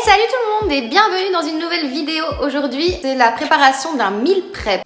Salut tout le monde et bienvenue dans une nouvelle vidéo. Aujourd'hui, c'est la préparation d'un meal prep.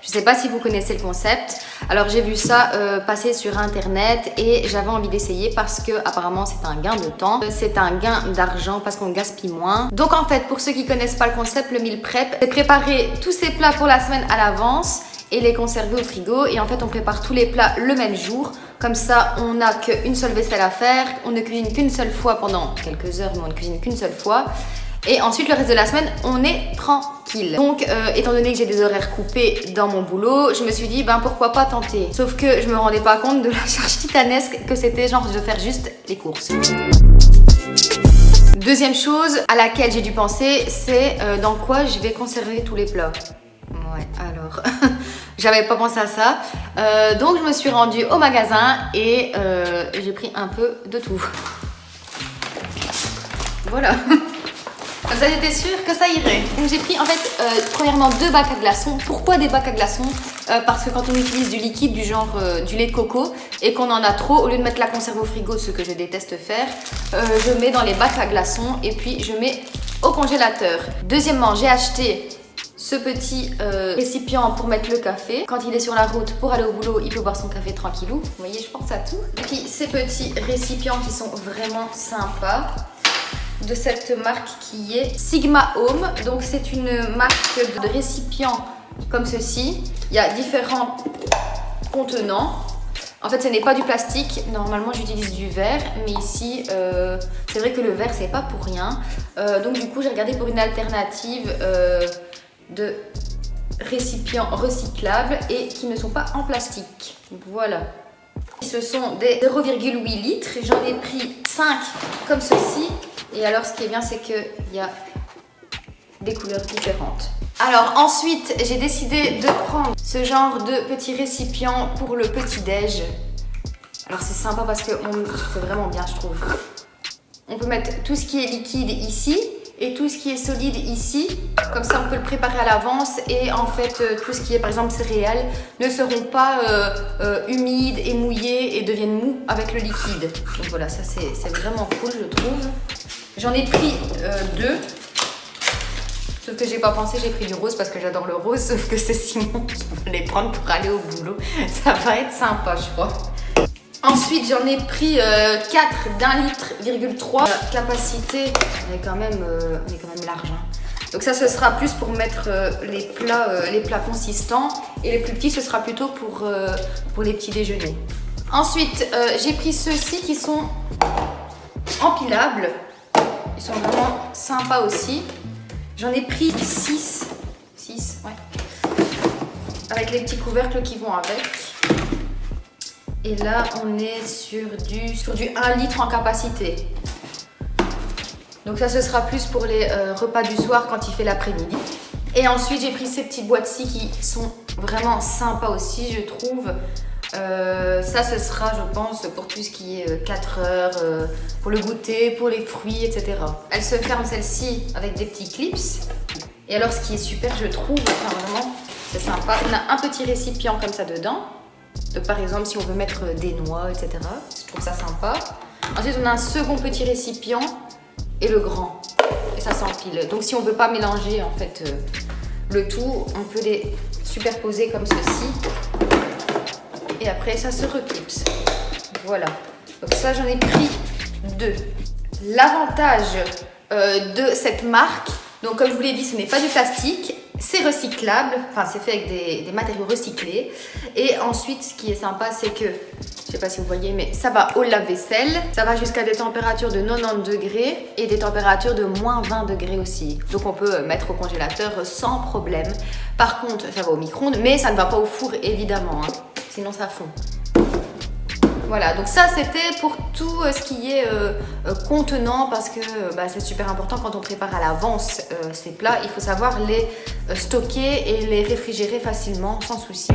Je sais pas si vous connaissez le concept. Alors j'ai vu ça passer sur internet et j'avais envie d'essayer parce que apparemment c'est un gain de temps, c'est un gain d'argent parce qu'on gaspille moins. Donc en fait, pour ceux qui connaissent pas le concept, le meal prep, c'est préparer tous ces plats pour la semaine à l'avance et les conserver au frigo. Et en fait, on prépare tous les plats le même jour. Comme ça, on n'a qu'une seule vaisselle à faire, on ne cuisine qu'une seule fois pendant quelques heures, mais on ne cuisine qu'une seule fois. Et ensuite, le reste de la semaine, on est tranquille. Donc, étant donné que j'ai des horaires coupés dans mon boulot, je me suis dit, ben pourquoi pas tenter. Sauf que je me rendais pas compte de la charge titanesque que c'était genre de faire juste les courses. Deuxième chose à laquelle j'ai dû penser, c'est dans quoi je vais conserver tous les plats. Ouais, alors, j'avais pas pensé à ça. Donc, je me suis rendue au magasin et j'ai pris un peu de tout. Voilà. Comme ça, j'étais sûre que ça irait. Donc j'ai pris en fait premièrement 2 bacs à glaçons. Pourquoi des bacs à glaçons? Parce que quand on utilise du liquide du genre du lait de coco et qu'on en a trop, au lieu de mettre la conserve au frigo, ce que je déteste faire, je mets dans les bacs à glaçons et puis je mets au congélateur. Deuxièmement, j'ai acheté ce petit récipient pour mettre le café. Quand il est sur la route pour aller au boulot, il peut boire son café tranquillou. Vous voyez, je pense à tout. Et puis ces petits récipients qui sont vraiment sympas, de cette marque qui est Sigma Home. Donc c'est une marque de récipients comme ceci. Il y a différents contenants. En fait, ce n'est pas du plastique. Normalement, j'utilise du verre, mais ici, c'est vrai que le verre, c'est pas pour rien. Donc du coup, j'ai regardé pour une alternative de récipients recyclables et qui ne sont pas en plastique. Voilà. Ce sont des 0,8 litres. J'en ai pris 5 comme ceci. Et alors, ce qui est bien, c'est qu'il y a des couleurs différentes. Alors ensuite, j'ai décidé de prendre ce genre de petit récipient pour le petit-déj. Alors c'est sympa parce que c'est vraiment bien, je trouve. On peut mettre tout ce qui est liquide ici et tout ce qui est solide ici. Comme ça, on peut le préparer à l'avance et en fait, tout ce qui est par exemple céréales ne seront pas humides et mouillés et deviennent mous avec le liquide. Donc voilà, ça c'est vraiment cool, je trouve. J'en ai pris 2. Sauf que j'ai pas pensé, j'ai pris du rose parce que j'adore le rose. Sauf que c'est Simon qui va les prendre pour aller au boulot. Ça va être sympa, je crois. Ensuite, j'en ai pris 4 d'1,3 litre. La capacité, on est quand même large. Hein. Donc ça, ce sera plus pour mettre les plats consistants. Et les plus petits, ce sera plutôt pour les petits déjeuners. Ensuite, j'ai pris ceux-ci qui sont empilables. Ils sont vraiment sympas aussi. J'en ai pris 6. 6, ouais. Avec les petits couvercles qui vont avec. Et là, on est sur du 1 litre en capacité. Donc ça, ce sera plus pour les repas du soir quand il fait l'après-midi. Et ensuite, j'ai pris ces petites boîtes-ci qui sont vraiment sympas aussi, je trouve. Ça, ce sera, je pense, pour tout ce qui est 4 heures, pour le goûter, pour les fruits, etc. Elle se ferme, celle-ci, avec des petits clips. Et alors, ce qui est super, je trouve, enfin vraiment, c'est sympa. On a un petit récipient comme ça dedans. Donc, par exemple, si on veut mettre des noix, etc. Je trouve ça sympa. Ensuite, on a un second petit récipient et le grand. Et ça s'empile. Donc, si on ne veut pas mélanger, en fait, le tout, on peut les superposer comme ceci. Et après, ça se reclipse. Voilà. Donc ça, j'en ai pris 2. L'avantage de cette marque, donc comme je vous l'ai dit, ce n'est pas du plastique. C'est recyclable. Enfin, c'est fait avec des matériaux recyclés. Et ensuite, ce qui est sympa, c'est que, je ne sais pas si vous voyez, mais ça va au lave-vaisselle. Ça va jusqu'à des températures de 90 degrés et des températures de moins 20 degrés aussi. Donc, on peut mettre au congélateur sans problème. Par contre, ça va au micro-ondes, mais ça ne va pas au four, évidemment. Hein. Sinon ça fond. Voilà, donc ça c'était pour tout ce qui est contenant parce que c'est super important quand on prépare à l'avance ces plats. Il faut savoir les stocker et les réfrigérer facilement sans souci.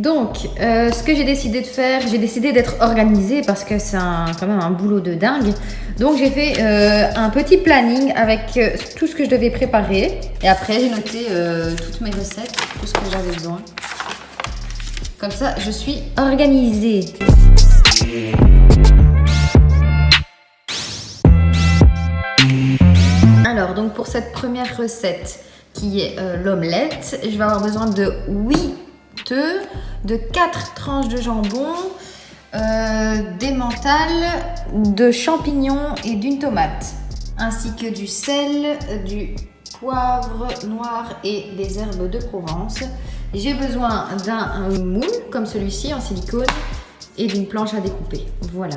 Donc, ce que j'ai décidé de faire, j'ai décidé d'être organisée parce que c'est quand même un boulot de dingue. Donc, j'ai fait un petit planning avec tout ce que je devais préparer. Et après, j'ai noté toutes mes recettes, tout ce que j'avais besoin. Comme ça, je suis organisée. Alors, donc pour cette première recette qui est l'omelette, je vais avoir besoin de 8 œufs, de 4 tranches de jambon, d'emmental, de champignons et d'une tomate, ainsi que du sel, du poivre noir et des herbes de Provence. J'ai besoin d'un moule comme celui-ci en silicone et d'une planche à découper. Voilà.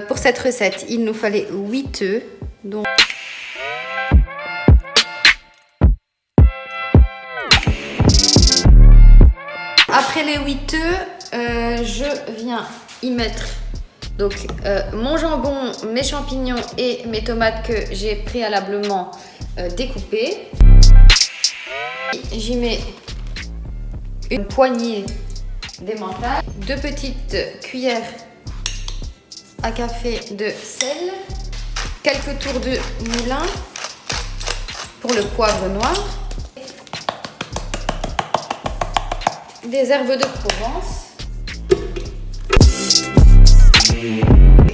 Pour cette recette, il nous fallait 8 œufs. Donc après les 8 œufs, je viens y mettre donc mon jambon, mes champignons et mes tomates que j'ai préalablement découpées. J'y mets une poignée d'emmental, 2 petites cuillères à café de sel, quelques tours de moulin pour le poivre noir, des herbes de Provence.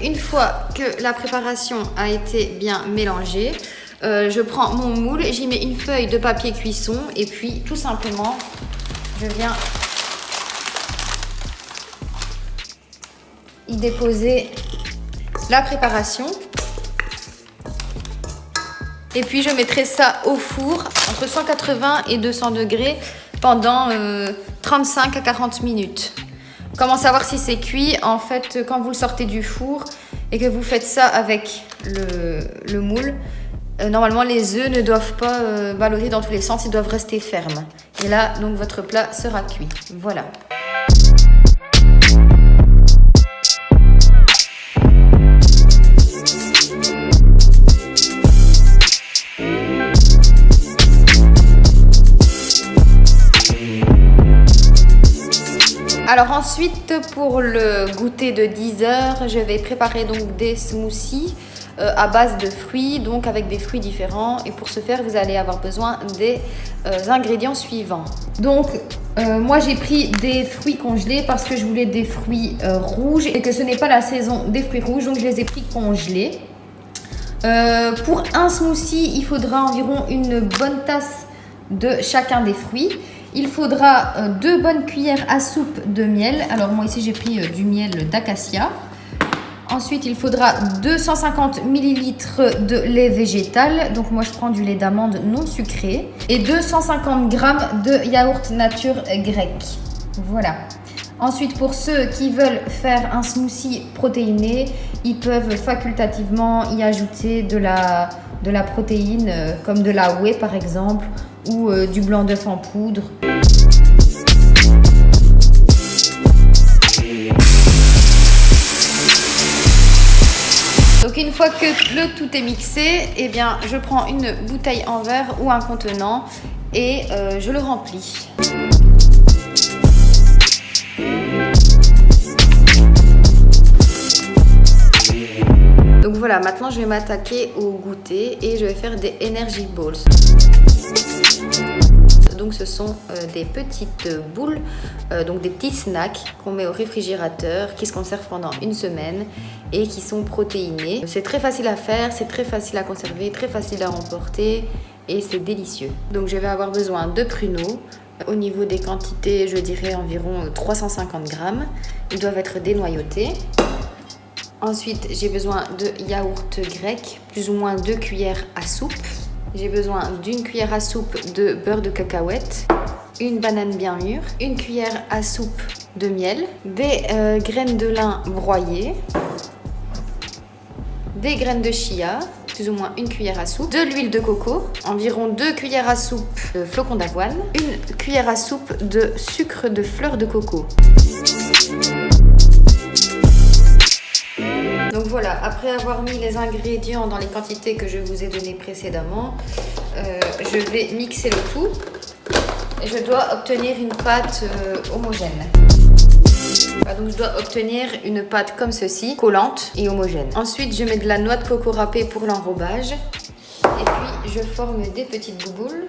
Une fois que la préparation a été bien mélangée, je prends mon moule, j'y mets une feuille de papier cuisson et puis tout simplement je viens y déposer la préparation et puis je mettrai ça au four entre 180 et 200 degrés pendant 35 à 40 minutes. Comment savoir si c'est cuit? En fait, quand vous le sortez du four et que vous faites ça avec le moule, normalement les œufs ne doivent pas balloter dans tous les sens, ils doivent rester fermes. Et là, donc votre plat sera cuit. Voilà. Alors ensuite, pour le goûter de 10 heures, je vais préparer donc des smoothies à base de fruits, donc avec des fruits différents. Et pour ce faire, vous allez avoir besoin des ingrédients suivants. Donc, moi j'ai pris des fruits congelés parce que je voulais des fruits rouges et que ce n'est pas la saison des fruits rouges, donc je les ai pris congelés. Pour un smoothie, il faudra environ une bonne tasse de chacun des fruits. Il faudra 2 bonnes cuillères à soupe de miel. Alors moi ici j'ai pris du miel d'acacia. Ensuite il faudra 250 ml de lait végétal. Donc moi je prends du lait d'amande non sucré. Et 250 g de yaourt nature grec. Voilà. Ensuite pour ceux qui veulent faire un smoothie protéiné, ils peuvent facultativement y ajouter de la protéine comme de la whey par exemple, ou du blanc d'œuf en poudre. Donc une fois que le tout est mixé, eh bien, je prends une bouteille en verre ou un contenant et je le remplis. Donc voilà, maintenant je vais m'attaquer au goûter et je vais faire des Energy Balls. Donc ce sont des petites boules, donc des petits snacks qu'on met au réfrigérateur, qui se conservent pendant une semaine et qui sont protéinés. C'est très facile à faire, c'est très facile à conserver, très facile à emporter et c'est délicieux. Donc je vais avoir besoin de pruneaux. Au niveau des quantités, je dirais environ 350 g. Ils doivent être dénoyautés. Ensuite, j'ai besoin de yaourt grec, plus ou moins 2 cuillères à soupe. J'ai besoin d'une cuillère à soupe de beurre de cacahuète, une banane bien mûre, une cuillère à soupe de miel, des graines de lin broyées, des graines de chia, plus ou moins une cuillère à soupe, de l'huile de coco, environ 2 cuillères à soupe de flocons d'avoine, une cuillère à soupe de sucre de fleur de coco. Donc voilà, après avoir mis les ingrédients dans les quantités que je vous ai données précédemment, je vais mixer le tout. Et je dois obtenir une pâte homogène. Donc je dois obtenir une pâte comme ceci, collante et homogène. Ensuite, je mets de la noix de coco râpée pour l'enrobage. Et puis, je forme des petites bouboules.